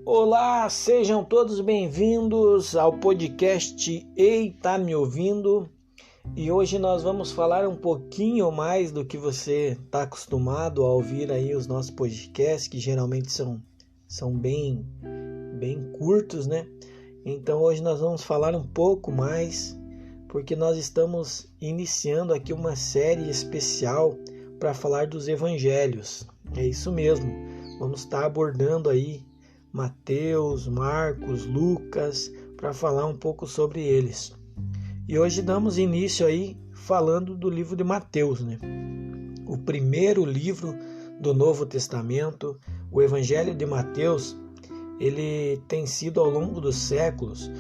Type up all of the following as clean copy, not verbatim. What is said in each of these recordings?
Olá, sejam todos bem-vindos ao podcast Ei, tá me ouvindo? E hoje nós vamos falar um pouquinho mais do que você está acostumado a ouvir aí os nossos podcasts, que geralmente são bem curtos, né? Então hoje nós vamos falar um pouco mais, porque nós estamos iniciando aqui uma série especial para falar dos evangelhos. É isso mesmo, vamos estar abordando aí Mateus, Marcos, Lucas, para falar um pouco sobre eles. E hoje damos início aí falando do livro de Mateus, né? O primeiro livro do Novo Testamento, o Evangelho de Mateus, ele tem sido ao longo dos séculos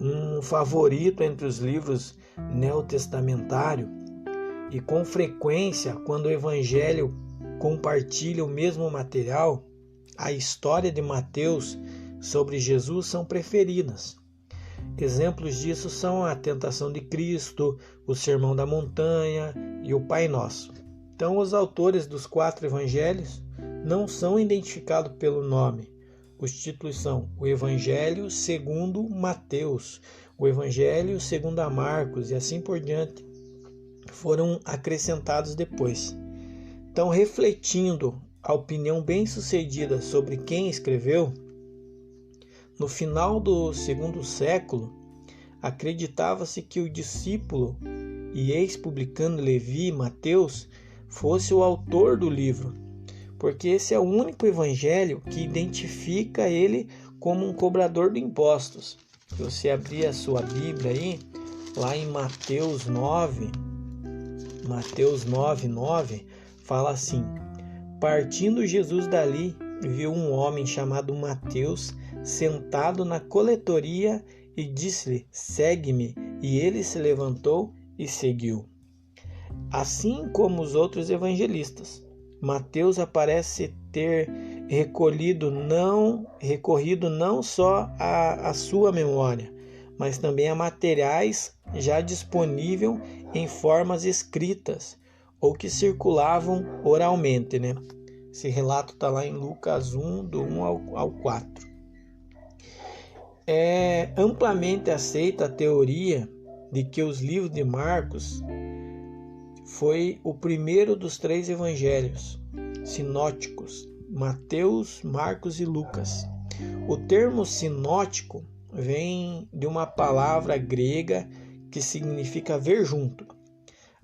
um favorito entre os livros neotestamentários e com frequência, quando o Evangelho compartilha o mesmo material, a história de Mateus sobre Jesus são preferidas. Exemplos disso são a tentação de Cristo, o Sermão da Montanha e o Pai Nosso. Então, os autores dos 4 evangelhos não são identificados pelo nome. Os títulos são o Evangelho segundo Mateus, o Evangelho segundo a Marcos e assim por diante. Foram acrescentados depois. Então, refletindo a opinião bem-sucedida sobre quem escreveu, no final do segundo século, acreditava-se que o discípulo e ex-publicano Levi, Mateus, fosse o autor do livro, porque esse é o único evangelho que identifica ele como um cobrador de impostos. Se você abrir a sua Bíblia aí, lá em Mateus 9:9, fala assim: partindo Jesus dali, viu um homem chamado Mateus sentado na coletoria e disse-lhe: segue-me. E ele se levantou e seguiu. Assim como os outros evangelistas, Mateus aparece ter recorrido não só à sua memória, mas também a materiais já disponíveis em formas escritas ou que circulavam oralmente, né? Esse relato está lá em Lucas 1, do 1 ao 4. É amplamente aceita a teoria de que os livros de Marcos foi o primeiro dos 3 evangelhos sinóticos, Mateus, Marcos e Lucas. O termo sinótico vem de uma palavra grega que significa ver junto.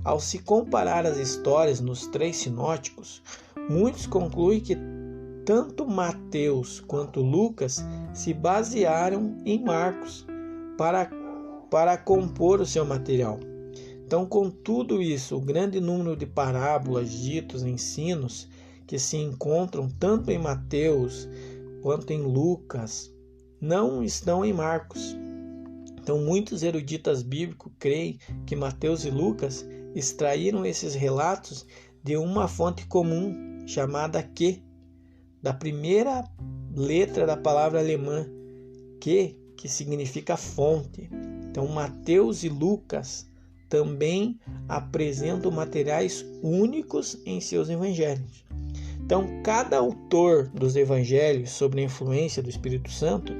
Ao se comparar as histórias nos 3 sinóticos, muitos concluem que tanto Mateus quanto Lucas se basearam em Marcos para compor o seu material. Então, com tudo isso, o grande número de parábolas, ditos, ensinos que se encontram tanto em Mateus quanto em Lucas não estão em Marcos. Então, muitos eruditas bíblicos creem que Mateus e Lucas extraíram esses relatos de uma fonte comum chamada que, da primeira letra da palavra alemã que significa fonte. Então, Mateus e Lucas também apresentam materiais únicos em seus evangelhos. Então, cada autor dos evangelhos, sob a influência do Espírito Santo,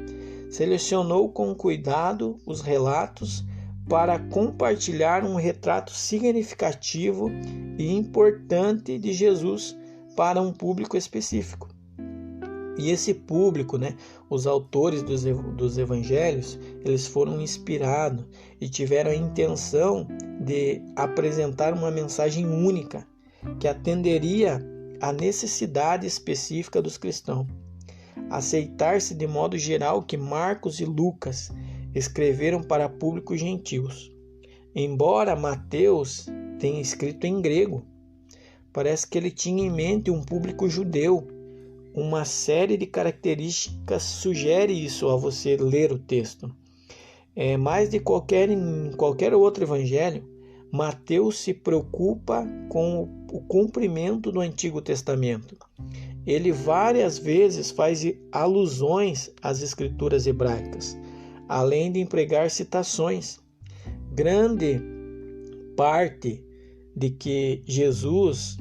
selecionou com cuidado os relatos para compartilhar um retrato significativo e importante de Jesus para um público específico. E esse público, os autores dos evangelhos, eles foram inspirados e tiveram a intenção de apresentar uma mensagem única que atenderia à necessidade específica dos cristãos. Aceitar-se de modo geral que Marcos e Lucas escreveram para públicos gentios. Embora Mateus tenha escrito em grego, parece que ele tinha em mente um público judeu. Uma série de características sugere isso ao você ler o texto. Mais de qualquer outro evangelho, Mateus se preocupa com o cumprimento do Antigo Testamento. Ele várias vezes faz alusões às escrituras hebraicas, além de empregar citações. Grande parte de que Jesus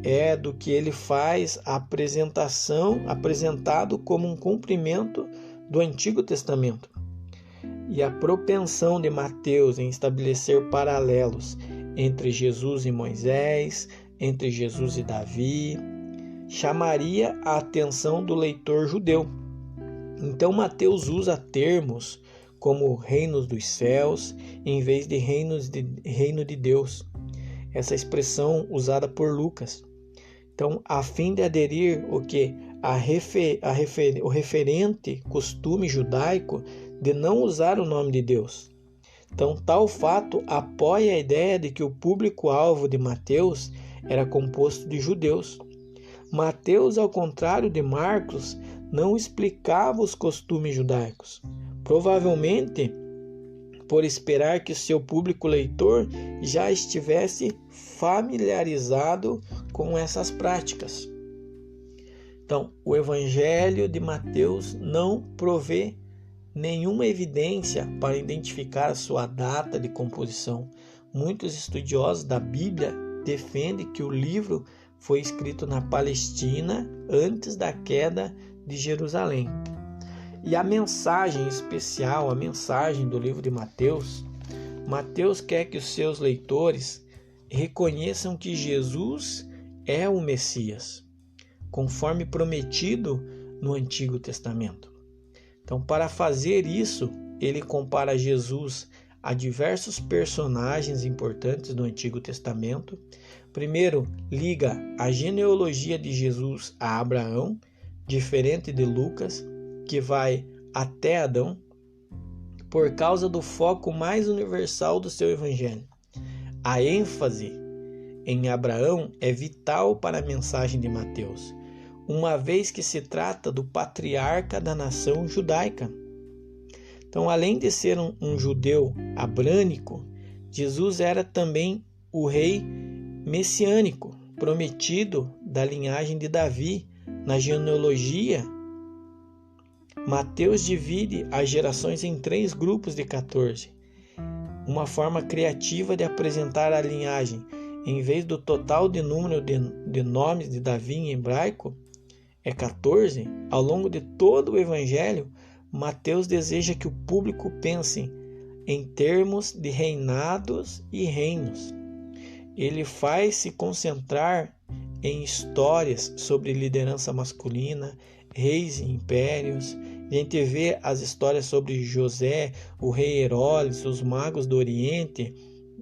é do que ele faz a apresentado como um cumprimento do Antigo Testamento. E a propensão de Mateus em estabelecer paralelos entre Jesus e Moisés, entre Jesus e Davi, chamaria a atenção do leitor judeu. Então Mateus usa termos como reinos dos céus em vez de reino de Deus. Essa expressão usada por Lucas. Então, a fim de aderir o referente costume judaico de não usar o nome de Deus. Então, tal fato apoia a ideia de que o público-alvo de Mateus era composto de judeus. Mateus, ao contrário de Marcos, não explicava os costumes judaicos. Provavelmente por esperar que o seu público leitor já estivesse familiarizado com essas práticas. Então, o Evangelho de Mateus não provê nenhuma evidência para identificar a sua data de composição. Muitos estudiosos da Bíblia defendem que o livro foi escrito na Palestina antes da queda de Jerusalém. E a mensagem especial, a mensagem do livro de Mateus, Mateus quer que os seus leitores reconheçam que Jesus é o Messias, conforme prometido no Antigo Testamento. Então, para fazer isso, ele compara Jesus a diversos personagens importantes do Antigo Testamento. Primeiro, liga a genealogia de Jesus a Abraão, diferente de Lucas, que vai até Adão, por causa do foco mais universal do seu evangelho. A ênfase em Abraão é vital para a mensagem de Mateus, uma vez que se trata do patriarca da nação judaica. Então, além de ser um judeu abrânico, Jesus era também o rei messiânico, prometido da linhagem de Davi. Na genealogia, Mateus divide as gerações em 3 grupos de 14. Uma forma criativa de apresentar a linhagem. Em vez do total de número de nomes de Davi em hebraico, é 14. Ao longo de todo o Evangelho, Mateus deseja que o público pense em termos de reinados e reinos. Ele faz se concentrar em histórias sobre liderança masculina, reis e impérios. A gente vê as histórias sobre José, o rei Herodes, os magos do Oriente,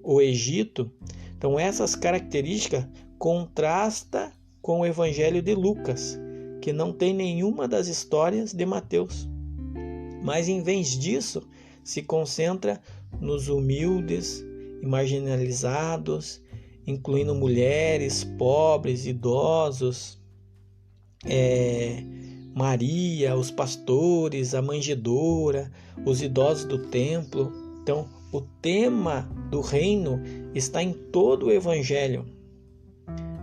o Egito. Então, essas características contrastam com o Evangelho de Lucas, que não tem nenhuma das histórias de Mateus. Mas, em vez disso, se concentra nos humildes e marginalizados, incluindo mulheres, pobres, idosos, Maria, os pastores, a manjedoura, os idosos do templo. Então, o tema do reino está em todo o Evangelho.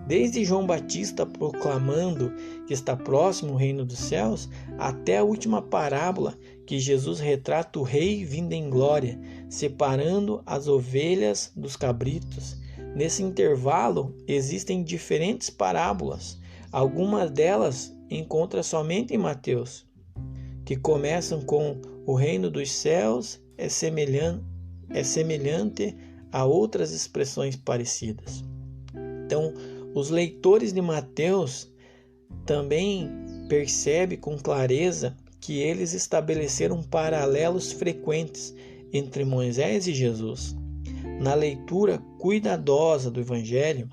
Desde João Batista proclamando que está próximo o reino dos céus, até a última parábola que Jesus retrata o rei vindo em glória, separando as ovelhas dos cabritos. Nesse intervalo existem diferentes parábolas. Algumas delas encontra somente em Mateus, que começam com o reino dos céus é semelhante a outras expressões parecidas. Então, os leitores de Mateus também percebem com clareza que eles estabeleceram paralelos frequentes entre Moisés e Jesus. Na leitura cuidadosa do Evangelho,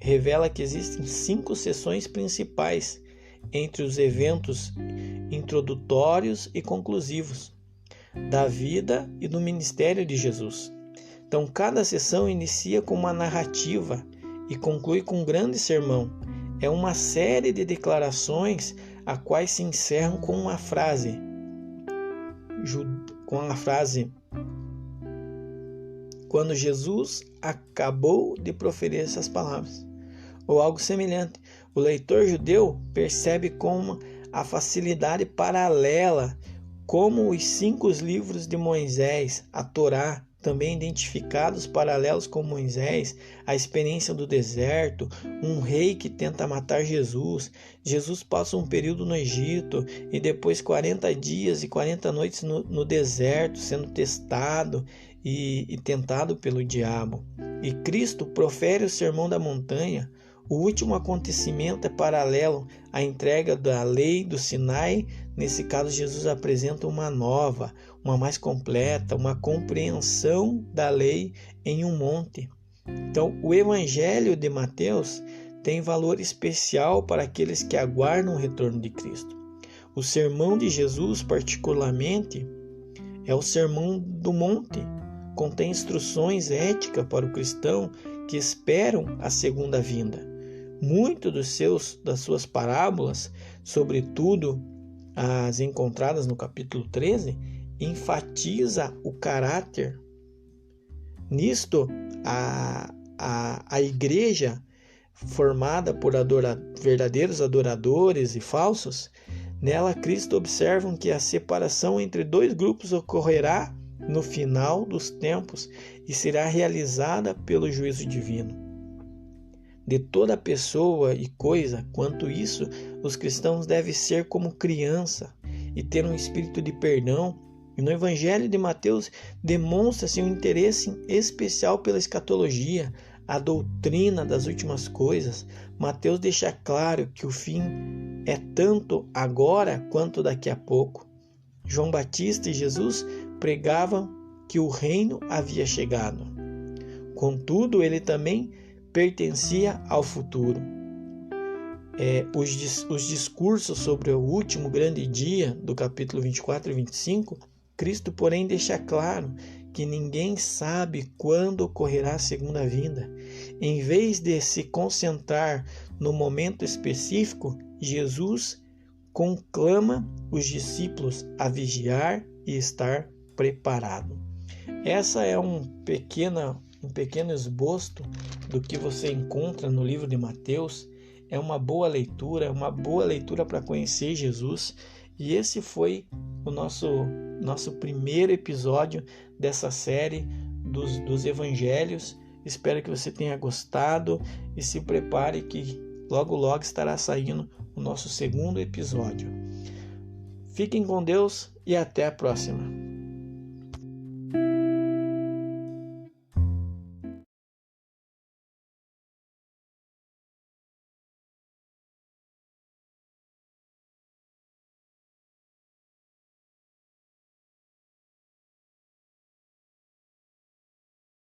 revela que existem 5 seções principais entre os eventos introdutórios e conclusivos da vida e do ministério de Jesus. Então, cada sessão inicia com uma narrativa e conclui com um grande sermão. É uma série de declarações a quais se encerram com uma frase, quando Jesus acabou de proferir essas palavras, ou algo semelhante. O leitor judeu percebe como a facilidade paralela, como os 5 livros de Moisés, a Torá, também identificados paralelos com Moisés, a experiência do deserto, um rei que tenta matar Jesus. Jesus passa um período no Egito e depois 40 dias e 40 noites no deserto, sendo testado e tentado pelo diabo. E Cristo profere o Sermão da Montanha. O último acontecimento é paralelo à entrega da lei do Sinai. Nesse caso, Jesus apresenta uma nova, uma mais completa, uma compreensão da lei em um monte. Então, o Evangelho de Mateus tem valor especial para aqueles que aguardam o retorno de Cristo. O sermão de Jesus, particularmente, é o Sermão do Monte. Contém instruções éticas para o cristão que esperam a segunda vinda. Muito das suas parábolas, sobretudo as encontradas no capítulo 13, enfatiza o caráter. Nisto, a igreja, formada por verdadeiros adoradores e falsos, nela Cristo observa que a separação entre dois grupos ocorrerá no final dos tempos e será realizada pelo juízo divino. De toda pessoa e coisa, quanto isso, os cristãos devem ser como criança e ter um espírito de perdão. E no Evangelho de Mateus demonstra-se um interesse especial pela escatologia, a doutrina das últimas coisas. Mateus deixa claro que o fim é tanto agora quanto daqui a pouco. João Batista e Jesus pregavam que o reino havia chegado. Contudo, ele também pertencia ao futuro. Os discursos sobre o último grande dia, do capítulo 24 e 25, Cristo, porém, deixa claro que ninguém sabe quando ocorrerá a segunda vinda. Em vez de se concentrar no momento específico, Jesus conclama os discípulos a vigiar e estar preparado. Essa é um pequeno esboço do que você encontra no livro de Mateus. É uma boa leitura para conhecer Jesus. E esse foi o nosso primeiro episódio dessa série dos Evangelhos. Espero que você tenha gostado e se prepare que logo logo estará saindo o nosso segundo episódio. Fiquem com Deus e até a próxima.